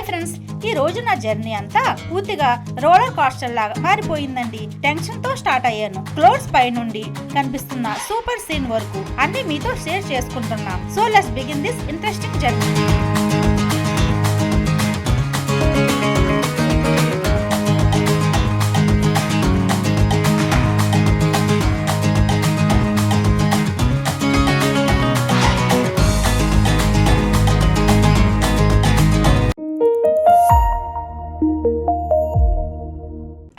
Friends, ఈ రోజు నా జర్నీ అంతా పూర్తిగా రోలర్ కోస్టర్ లాగా మారిపోయిందండి. టెన్షన్ తో స్టార్ట్ అయ్యాను. క్లౌడ్స్ పై నుండి కనిపిస్తున్న సూపర్ సీన్ వరకు అన్ని మీతో షేర్ చేసుకుంటున్నా. So let's begin this interesting journey.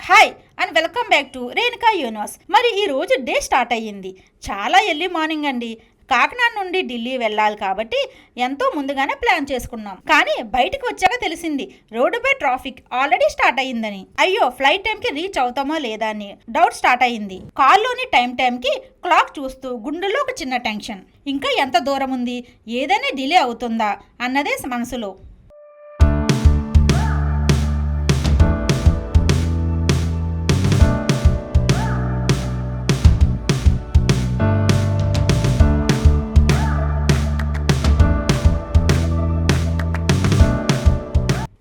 Hi and welcome back to Renuka universe. మరి ఈ రోజు డే స్టార్ట్ అయ్యింది. చాలా ఎర్లీ మార్నింగ్ అండి. కాకినాడ నుండి ఢిల్లీ వెళ్ళాలి కాబట్టి ఎంతో ముందుగానే ప్లాన్ చేసుకున్నాం. కానీ బయటకు వచ్చాక తెలిసింది రోడ్డుపై ట్రాఫిక్ ఆల్రెడీ స్టార్ట్ అయ్యిందని. అయ్యో, ఫ్లైట్ టైంకి రీచ్ అవుతామో లేదా అని డౌట్ స్టార్ట్ అయ్యింది. కార్లోని టైంకి క్లాక్ చూస్తూ గుండెలో ఒక చిన్న టెన్షన్. ఇంకా ఎంత దూరం ఉంది, ఏదైనా డిలే అవుతుందా అన్నదే మనసులో.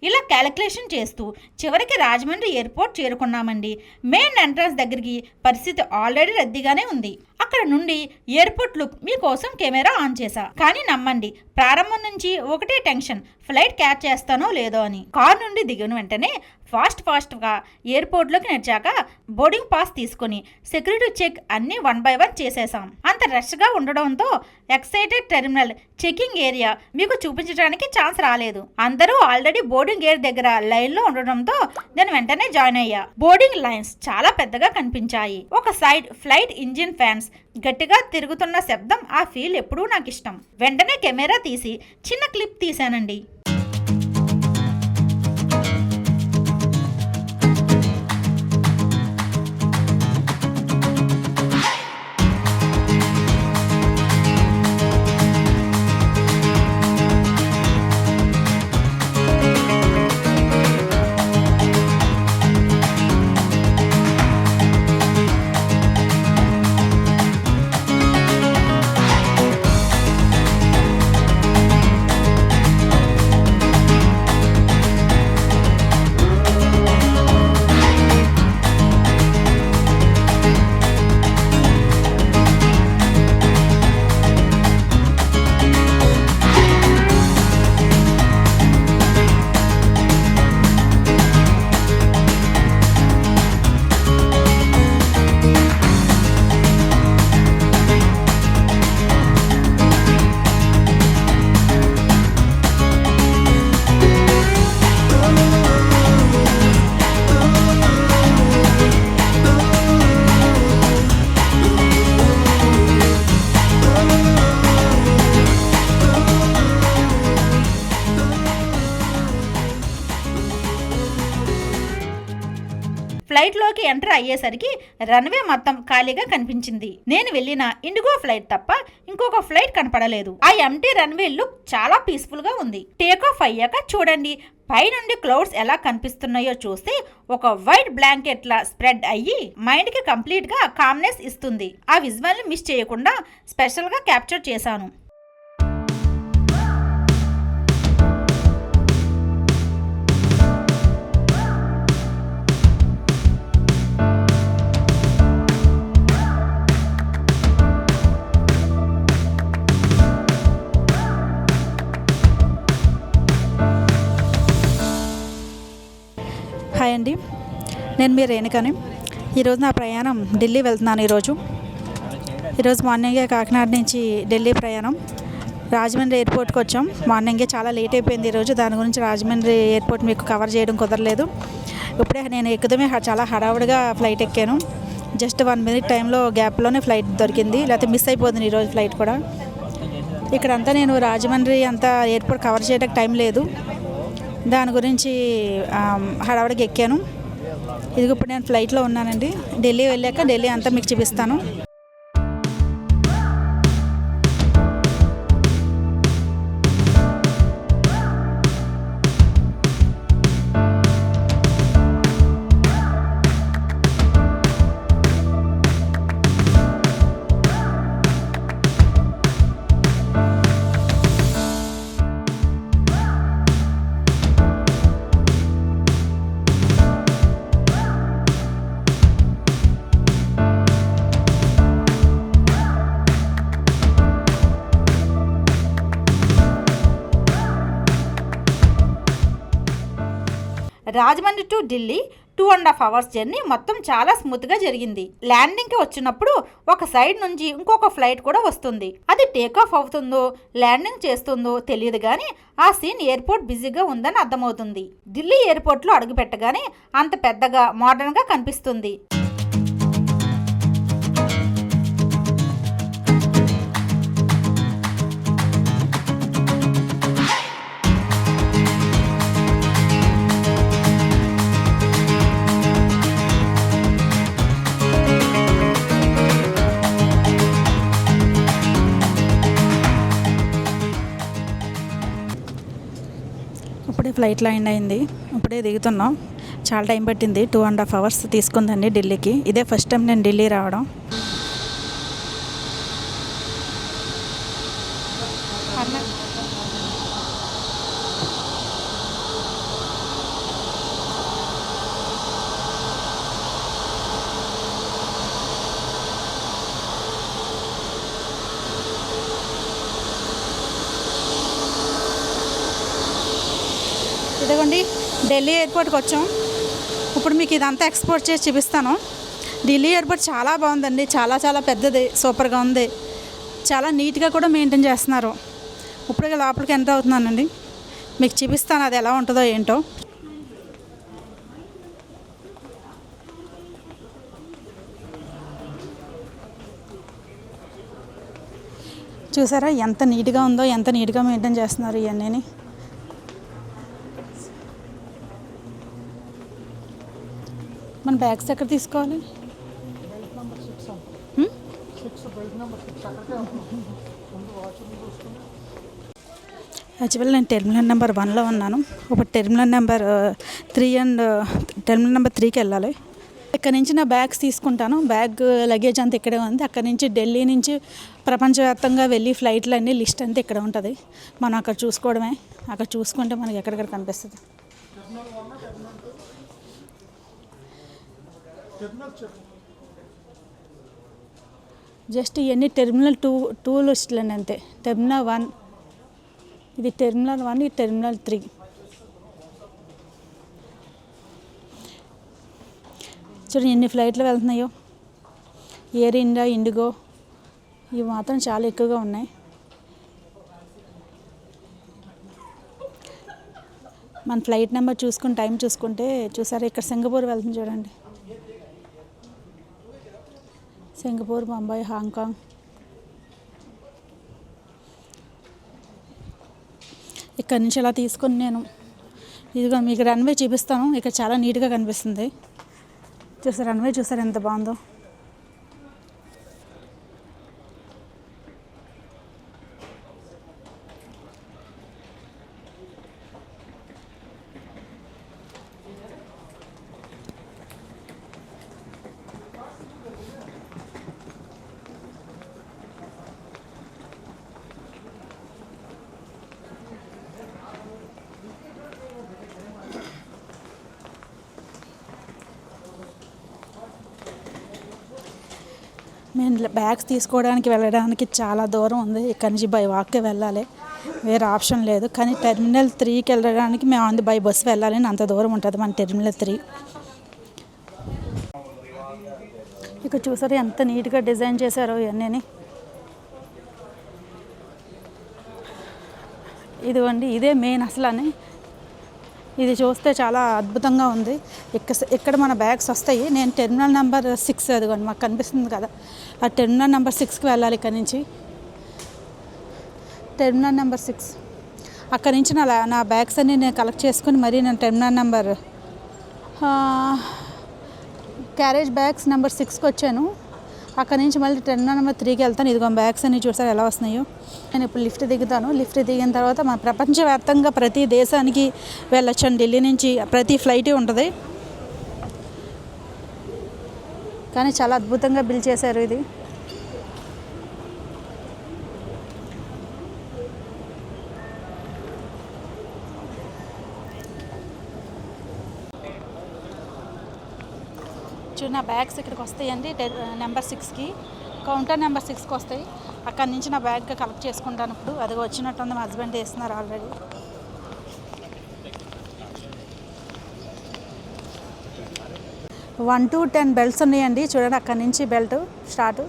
ఇలా క్యాలిక్యులేషన్ చేస్తూ చివరికి రాజమండ్రి ఎయిర్పోర్ట్ చేరుకున్నామండి. మెయిన్ ఎంట్రన్స్ దగ్గరికి పరిస్థితి ఆల్రెడీ రద్దీగానే ఉంది. అక్కడ నుండి ఎయిర్పోర్ట్ లుక్ మీకోసం కెమెరా ఆన్ చేశా. కానీ నమ్మండి, ప్రారంభం నుంచి ఒకటే టెన్షన్, ఫ్లైట్ క్యాచ్ చేస్తానో లేదో అని. కార్ నుండి దిగిన వెంటనే ఫాస్ట్గా ఎయిర్పోర్ట్లోకి నడిచాక బోర్డింగ్ పాస్ తీసుకుని సెక్యూరిటీ చెక్ అన్ని 1 by 1 చేసేసాం. అంత రష్గా ఉండడంతో ఎక్సైటెడ్ టెర్మినల్ చెకింగ్ ఏరియా మీకు చూపించడానికి ఛాన్స్ రాలేదు. అందరూ ఆల్రెడీ బోర్డింగ్ గేట్ దగ్గర లైన్లో ఉండడంతో నేను వెంటనే జాయిన్ అయ్యా. బోర్డింగ్ లైన్స్ చాలా పెద్దగా కనిపించాయి. ఒక సైడ్ ఫ్లైట్ ఇంజిన్ ఫ్యాన్స్ గట్టిగా తిరుగుతున్న శబ్దం, ఆ ఫీల్ ఎప్పుడూ నాకు ఇష్టం. వెంటనే కెమెరా తీసి చిన్న క్లిప్ తీశానండి. ఫ్లైట్లోకి ఎంటర్ అయ్యేసరికి రన్వే మొత్తం ఖాళీగా కనిపించింది. నేను వెళ్ళిన ఇండిగో ఫ్లైట్ తప్ప ఇంకొక ఫ్లైట్ కనపడలేదు. ఆ ఎంటీ రన్వే లుక్ చాలా పీస్ఫుల్ గా ఉంది. టేక్ ఆఫ్ అయ్యాక చూడండి, పైనుండి క్లౌడ్స్ ఎలా కనిపిస్తున్నాయో చూస్తే ఒక వైట్ బ్లాంకెట్ లా స్ప్రెడ్ అయ్యి మైండ్ కి కంప్లీట్ గా కామ్నెస్ ఇస్తుంది. ఆ విజువల్ ని మిస్ చేయకుండా స్పెషల్ గా క్యాప్చర్ చేశాను. హాయ్ అండి, నేను మీ రేణుకాని. ఈరోజు నా ప్రయాణం ఢిల్లీ వెళ్తున్నాను. ఈరోజు మార్నింగే కాకినాడ నుంచి ఢిల్లీ ప్రయాణం. రాజమండ్రి ఎయిర్పోర్ట్కి వచ్చాం. మార్నింగే చాలా లేట్ అయిపోయింది ఈరోజు. దాని గురించి రాజమండ్రి ఎయిర్పోర్ట్ మీకు కవర్ చేయడం కుదరలేదు. ఇప్పుడే నేను ఎక్కుదమే చాలా హడావుడిగా ఫ్లైట్ ఎక్కాను. జస్ట్ 1 minute టైంలో గ్యాప్లోనే ఫ్లైట్ దొరికింది, లేకపోతే మిస్ అయిపోతుంది ఈరోజు ఫ్లైట్ కూడా. ఇక్కడంతా నేను రాజమండ్రి అంతా ఎయిర్పోర్ట్ కవర్ చేయడానికి టైం లేదు. దాని గురించి హడావుడికి ఎక్కాను. ఇది ఇప్పుడు నేను ఫ్లైట్లో ఉన్నానండి. ఢిల్లీ వెళ్ళాక ఢిల్లీ అంతా మీకు చూపిస్తాను. Rajahmundry to Delhi 2.5 hours journey మొత్తం చాలా స్మూత్గా జరిగింది. ల్యాండింగ్కి వచ్చినప్పుడు ఒక సైడ్ నుంచి ఇంకొక ఫ్లైట్ కూడా వస్తుంది. అది టేక్ ఆఫ్ అవుతుందో ల్యాండింగ్ చేస్తుందో తెలియదు కానీ ఆ సీన్ ఎయిర్పోర్ట్ బిజీగా ఉందని అర్థమవుతుంది. ఢిల్లీ ఎయిర్పోర్ట్లో అడుగుపెట్టగానే అంత పెద్దగా మోడర్న్గా కనిపిస్తుంది. ఇప్పుడే ఫ్లైట్ ల్యాండ్ అయింది, ఇప్పుడే దిగుతున్నాం. చాలా టైం పట్టింది, 2.5 hours తీసుకుందండి ఢిల్లీకి. ఇదే ఫస్ట్ టైం నేను ఢిల్లీ రావడం. ఇదిగోండి ఢిల్లీ ఎయిర్పోర్ట్కి వచ్చాం. ఇప్పుడు మీకు ఇదంతా ఎక్స్పోర్ట్ చేసి చూపిస్తాను. ఢిల్లీ ఎయిర్పోర్ట్ చాలా బాగుందండి, చాలా చాలా పెద్దది, సూపర్గా ఉంది. చాలా నీట్గా కూడా మెయింటైన్ చేస్తున్నారు. ఇప్పుడు లోపలికి ఎంటర్ అవుతున్నానండి, మీకు చూపిస్తాను అది ఎలా ఉంటుందో ఏంటో. చూసారా ఎంత నీట్గా ఉందో, ఎంత నీట్గా మెయింటైన్ చేస్తున్నారు ఇవన్నీ. మన బ్యాగ్స్ ఎక్కడ తీసుకోవాలి? యాక్చువల్ నేను టెర్మినల్ నెంబర్ 1లో ఉన్నాను. ఇప్పుడు terminal number 3 and terminal number 3కి వెళ్ళాలి. ఇక్కడ నుంచి నా బ్యాగ్స్ తీసుకుంటాను. బ్యాగ్ లగేజ్ అంతా ఇక్కడే ఉంది. అక్కడ నుంచి ఢిల్లీ నుంచి ప్రపంచవ్యాప్తంగా వెళ్ళి ఫ్లైట్లు అన్నీ లిస్ట్ అంతా ఇక్కడ ఉంటుంది. మనం అక్కడ చూసుకోవడమే. అక్కడ చూసుకుంటే మనకి ఎక్కడెక్కడ కనిపిస్తుంది. జస్ట్ ఇవన్నీ టెర్మినల్ 2 లిస్టులండి అంతే. టెర్మినల్ 1 ఇది, టెర్మినల్ 1 ఇది టెర్మినల్ 3. చూడండి ఎన్ని ఫ్లైట్లు వెళ్తున్నాయో. ఎయిర్ ఇండియా, ఇండిగో ఇవి మాత్రం చాలా ఎక్కువగా ఉన్నాయి. మన ఫ్లైట్ నెంబర్ చూసుకుని టైం చూసుకుంటే చూసారా ఇక్కడ సింగపూర్ వెళ్తుంది చూడండి. Singapore, Mumbai, Hong Kong. ఇక్కడ నుంచి అలా తీసుకొని నేను ఇదిగో మీకు రన్వే చూపిస్తాను. ఇక్కడ చాలా నీట్గా కనిపిస్తుంది. చూసారు రన్వే, చూసారు ఎంత బాగుందో. మేము బ్యాగ్స్ తీసుకోవడానికి వెళ్ళడానికి చాలా దూరం ఉంది. ఇక్కడ నుంచి బై వాక్కే వెళ్ళాలి, వేరే ఆప్షన్ లేదు. కానీ టెర్మినల్ 3కి వెళ్ళడానికి మేము బై బస్సు వెళ్ళాలి. అంత దూరం ఉంటుంది మన టెర్మినల్ 3. ఇక్కడ చూసారు ఎంత నీట్గా డిజైన్ చేశారో ఇవన్నీ. ఇదిగోండి ఇదే మెయిన్ అసలు అని. ఇది చూస్తే చాలా అద్భుతంగా ఉంది. ఇక్కడ మన బ్యాగ్స్ వస్తాయి. నేను టెర్మినల్ నెంబర్ 6 అదిగోండి మాకు కనిపిస్తుంది కదా, ఆ టెర్మినల్ నెంబర్ 6కి వెళ్ళాలి. ఇక్కడ నుంచి టెర్మినల్ నెంబర్ 6 అక్కడ నుంచి నా బ్యాగ్స్ అన్నీ నేను కలెక్ట్ చేసుకుని మరీ నేను terminal number carriage bags number 6కి వచ్చాను. అక్కడ నుంచి మళ్ళీ టెర్మినల్ నెంబర్ 3కి వెళ్తాను. ఇదిగో బ్యాగ్స్ అన్నీ చూసారు ఎలా వస్తున్నాయో. నేను ఇప్పుడు లిఫ్ట్ దిగుతాను. లిఫ్ట్ దిగిన తర్వాత మన ప్రపంచవ్యాప్తంగా ప్రతి దేశానికి వెళ్ళొచ్చాను. ఢిల్లీ నుంచి ప్రతి ఫ్లైట్ ఉంటుంది. కానీ చాలా అద్భుతంగా బిల్ చేశారు ఇది. చూడు నా బ్యాగ్స్ ఇక్కడికి వస్తాయండి. నెంబర్ 6కి కౌంటర్ నెంబర్ 6కి వస్తాయి. అక్కడి నుంచి నా బ్యాగ్ కలెక్ట్ చేసుకుంటాను. ఇప్పుడు అది వచ్చినట్టుంది, మా హస్బెండ్ వేస్తున్నారు ఆల్రెడీ. 1 to 10 బెల్ట్స్ ఉన్నాయండి. చూడండి అక్కడి నుంచి బెల్ట్ స్టార్ట్.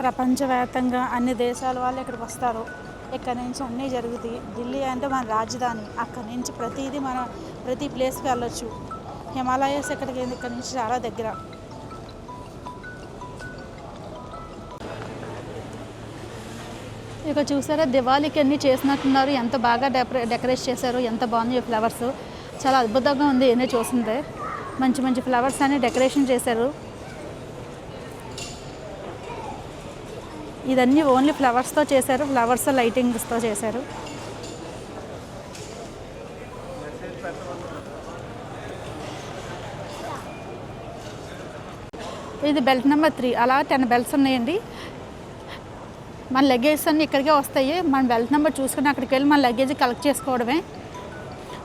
ప్రపంచవ్యాప్తంగా అన్ని దేశాల వాళ్ళు ఇక్కడికి వస్తారు. ఇక్కడ నుంచి అన్నీ జరుగుతాయి. ఢిల్లీ అంటే మన రాజధాని. అక్కడి నుంచి ప్రతి ప్లేస్కి వెళ్ళొచ్చు. హిమాలయస్ ఇక్కడ నుంచి చాలా దగ్గర. ఇక చూసారా దివాళీకి అన్నీ చేసినట్టున్నారు. ఎంత బాగా డెకరేట్ చేశారు. ఎంత బాగుంది ఫ్లవర్స్. చాలా అద్భుతంగా ఉంది. ఎన్ని చూసిందే మంచి మంచి ఫ్లవర్స్ అన్ని డెకరేషన్ చేశారు. ఇదన్నీ ఓన్లీ ఫ్లవర్స్తో చేశారు. ఫ్లవర్స్ లైటింగ్స్తో చేశారు. ఇది బెల్ట్ నెంబర్ 3. అలా 10 బెల్ట్స్ ఉన్నాయండి. మన లగేజ్ అన్నీ ఇక్కడికే వస్తాయి. మన బెల్ట్ నెంబర్ చూసుకుని అక్కడికి వెళ్ళి మన లగేజ్ కలెక్ట్ చేసుకోవడమే.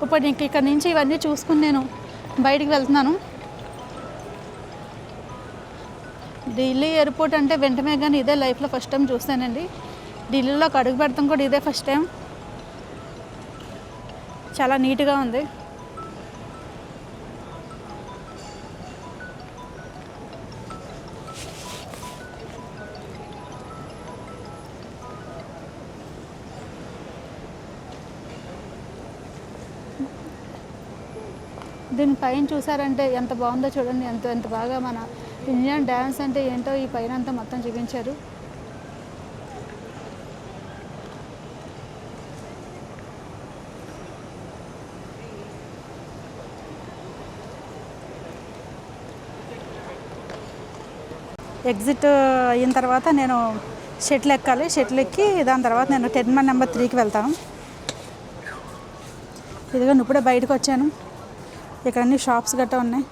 ఇప్పుడు ఇంక ఇక్కడ నుంచి ఇవన్నీ చూసుకుని నేను బయటికి వెళ్తున్నాను. ఢిల్లీ ఎయిర్పోర్ట్ అంటే వెంటనే కానీ ఇదే లైఫ్లో ఫస్ట్ టైం చూస్తానండి. ఢిల్లీలోకి అడుగు పెడతాం కూడా ఇదే ఫస్ట్ టైం. చాలా నీట్గా ఉంది. దీని పైన చూసారంటే ఎంత బాగుందో చూడండి. ఎంత బాగా మన ఇండియన్ డ్యాన్స్ అంటే ఏంటో ఈ పైన అంతా మొత్తం చూపించారు. ఎగ్జిట్ అయిన తర్వాత నేను షటిల్ ఎక్కాలి. షటిల్ ఎక్కి దాని తర్వాత నేను టెర్మినల్ నెంబర్ 3కి వెళ్తాను. ఇదిగో ఇప్పుడే బయటకు వచ్చాను. ఇక్కడ అన్ని షాప్స్ గట్రా ఉన్నాయి.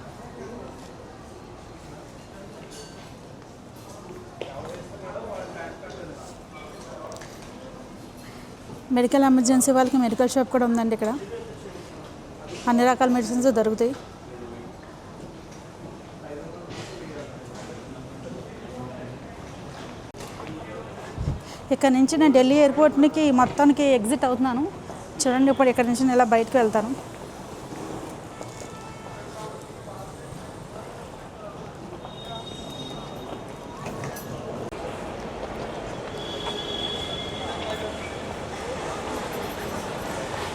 మెడికల్ ఎమర్జెన్సీ వాళ్ళకి మెడికల్ షాప్ కూడా ఉందండి. ఇక్కడ అన్ని రకాల మెడిసిన్స్ దొరుకుతాయి. ఇక్కడ నుంచి నేను ఢిల్లీ ఎయిర్పోర్ట్కి మొత్తానికి ఎగ్జిట్ అవుతున్నాను. చూడండి ఇప్పుడు ఇక్కడ నుంచి నేను ఇలా బయటకు వెళ్తాను.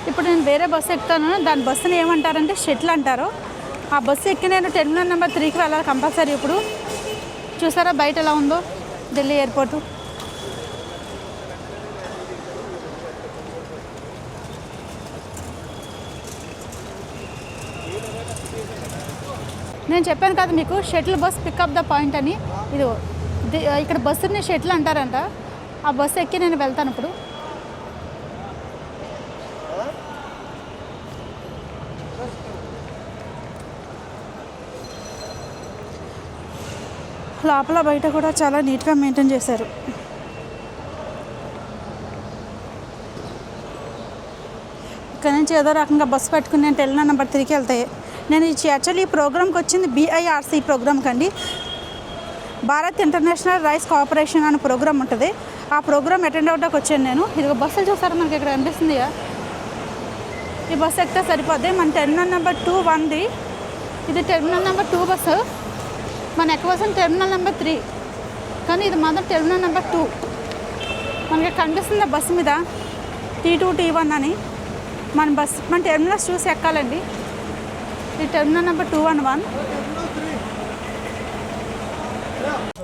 ఇప్పుడు నేను వేరే బస్సు ఎక్కుతాను. దాని బస్సుని ఏమంటారంటే షటిల్ అంటారు. ఆ బస్సు ఎక్కి నేను టెర్మినల్ నెంబర్ 3కి వెళ్ళాలి కంపల్సరీ. ఇప్పుడు చూసారా బయట ఎలా ఉందో ఢిల్లీ ఎయిర్పోర్టు. నేను చెప్పాను కదా మీకు shuttle bus pick up the point అని. ఇది ఇక్కడ బస్సుని షటిల్ అంటారంట. ఆ బస్సు ఎక్కి నేను వెళ్తాను ఇప్పుడు. లోపల బయట కూడా చాలా నీట్గా మెయింటైన్ చేశారు. ఇక్కడ నుంచి ఏదో రకంగా బస్సు పట్టుకుని నేను టెర్మినల్ నెంబర్ 3కి వెళ్తాయి. నేను యాక్చువల్లీ ఈ ప్రోగ్రామ్కి వచ్చింది BIRC ప్రోగ్రామ్కి అండి. భారత్ ఇంటర్నేషనల్ రైస్ కోఆపరేషన్ అనే ప్రోగ్రామ్ ఉంటుంది. ఆ ప్రోగ్రామ్ అటెండ్ అవడానికి వచ్చాను నేను. ఇది బస్సులు చూసారా మనకి ఇక్కడ అనిపిస్తుంది. ఈ బస్సు ఎక్కితే సరిపోద్ది. మన టెర్మినల్ నెంబర్ 2 1ది. ఇది టెర్మినల్ నెంబర్ 2 బస్సు. మన ఎక్కవలసిన టెర్మినల్ నెంబర్ 3, కానీ ఇది మాత్రం టెర్మినల్ నెంబర్ 2. మనకి కనిపిస్తుంది బస్సు మీద T2 T1 అని. మన టెర్మినల్స్ చూసి ఎక్కాలండి. ఇది టెర్మినల్ నెంబర్ 211.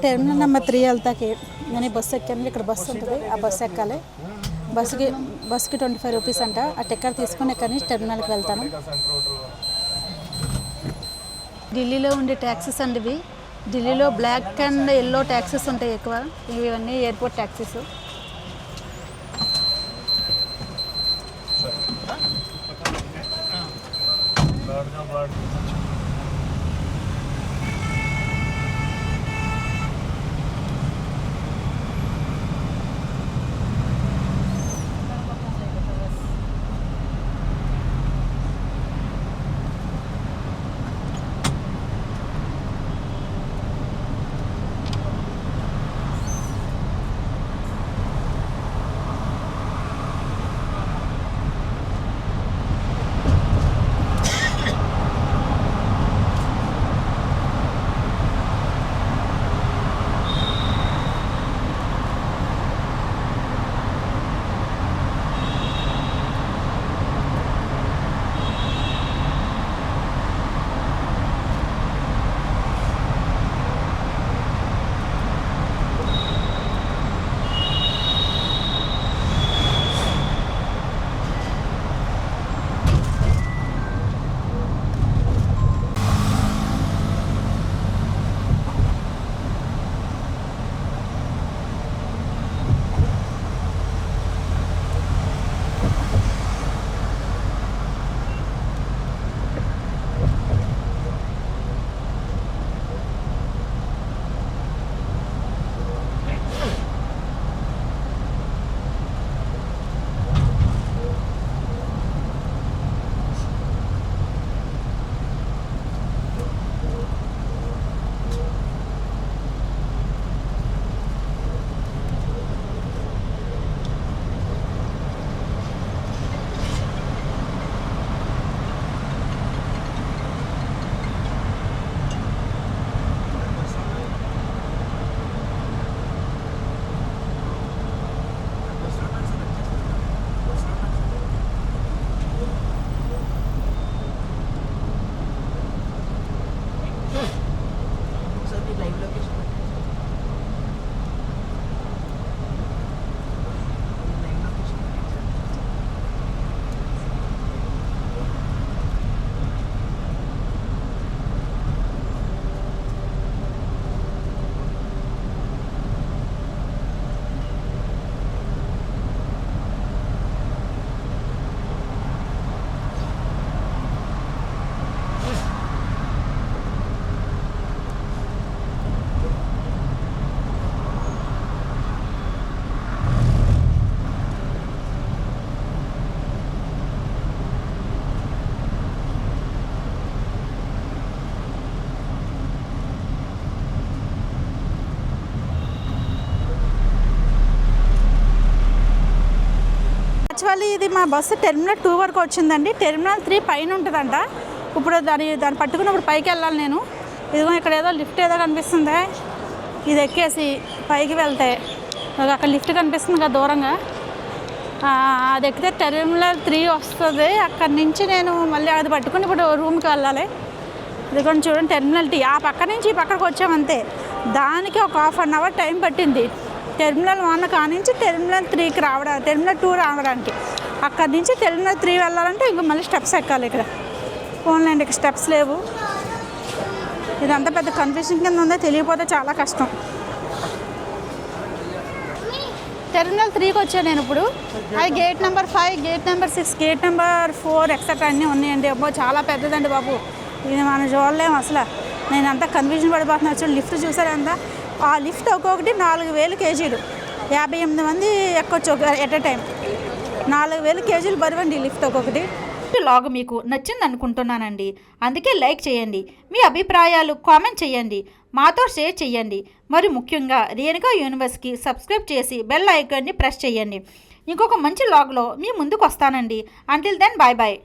టెర్మినల్ నెంబర్ 3 వెళ్తాకి నేను బస్సు ఎక్కాను. ఇక్కడ బస్సు ఉంటుంది. ఆ బస్సు ఎక్కాలి. బస్సుకి 25 రూపీస్ అంట. ఆ టికెట్ తీసుకొని ఇక్కడి నుంచి టెర్మినల్కి వెళ్తాను. ఢిల్లీలో ఉండే ట్యాక్సీస్ అండి ఇవి. ఢిల్లీలో బ్లాక్ అండ్ ఎల్లో ట్యాక్సీస్ ఉంటాయి ఎక్కువ. ఇవన్నీ ఎయిర్పోర్ట్ ట్యాక్సీస్. యాక్చువల్లీ ఇది మా బస్సు టెర్మినల్ 2 వరకు వచ్చిందండి. టెర్మినల్ 3 పైన ఉంటుందంట. ఇప్పుడు దాన్ని పట్టుకున్నప్పుడు పైకి వెళ్ళాలి నేను. ఇదిగో ఇక్కడ ఏదో లిఫ్ట్ ఏదో కనిపిస్తుంది, ఇది ఎక్కేసి పైకి వెళ్తే అక్కడ లిఫ్ట్ కనిపిస్తుంది కదా దూరంగా, అది ఎక్కితే టెర్మినల్ 3 వస్తుంది. అక్కడి నుంచి నేను మళ్ళీ అది పట్టుకుని ఇప్పుడు రూమ్కి వెళ్ళాలి. ఇది కొంచెం చూడండి టెర్మినల్ టీ ఆ పక్క నుంచి ఈ పక్కకు వచ్చామంతే. దానికి ఒక 1/2 అవర్ టైం పట్టింది. టెర్మినల్ 1 కానించి టెర్మినల్ 3కి రావడానికి, టెర్మినల్ 2 రావడానికి. అక్కడి నుంచి టెర్మినల్ 3 వెళ్ళాలంటే ఇంక మళ్ళీ స్టెప్స్ ఎక్కాలి. ఇక్కడ ఫోన్లేండి, ఇక్కడ స్టెప్స్ లేవు. ఇదంతా పెద్ద కన్ఫ్యూజన్ కింద ఉందో, తెలియకపోతే చాలా కష్టం. టెర్మినల్ 3కి వచ్చాను నేను ఇప్పుడు. అది gate number 5, gate number 6, gate number 4 etcetera అన్నీ ఉన్నాయండి. అబ్బో చాలా పెద్దదండి బాబు, ఇది మనం చూడలేము అసలు. నేను అంతా కన్ఫ్యూజన్ పడిపోతున్నాను. వచ్చి లిఫ్ట్ చూసారు అంతా, ఆ లిఫ్ట్ ఒక్కొక్కటి 4000 కేజీలు, 58 మంది ఎక్కొచ్చు ఎట్ ఎ టైం. 4000 కేజీలు బరువండి లిఫ్ట్ ఒక్కొక్కటి. లాగ్ మీకు నచ్చింది అనుకుంటున్నానండి. అందుకే లైక్ చేయండి, మీ అభిప్రాయాలు కామెంట్ చేయండి, మాతో షేర్ చేయండి. మరి ముఖ్యంగా రేణుకా యూనివర్స్కి సబ్స్క్రైబ్ చేసి బెల్ ఐకాన్ని ప్రెస్ చేయండి. ఇంకొక మంచి లాగ్లో మీ ముందుకు వస్తానండి. Until then bye bye.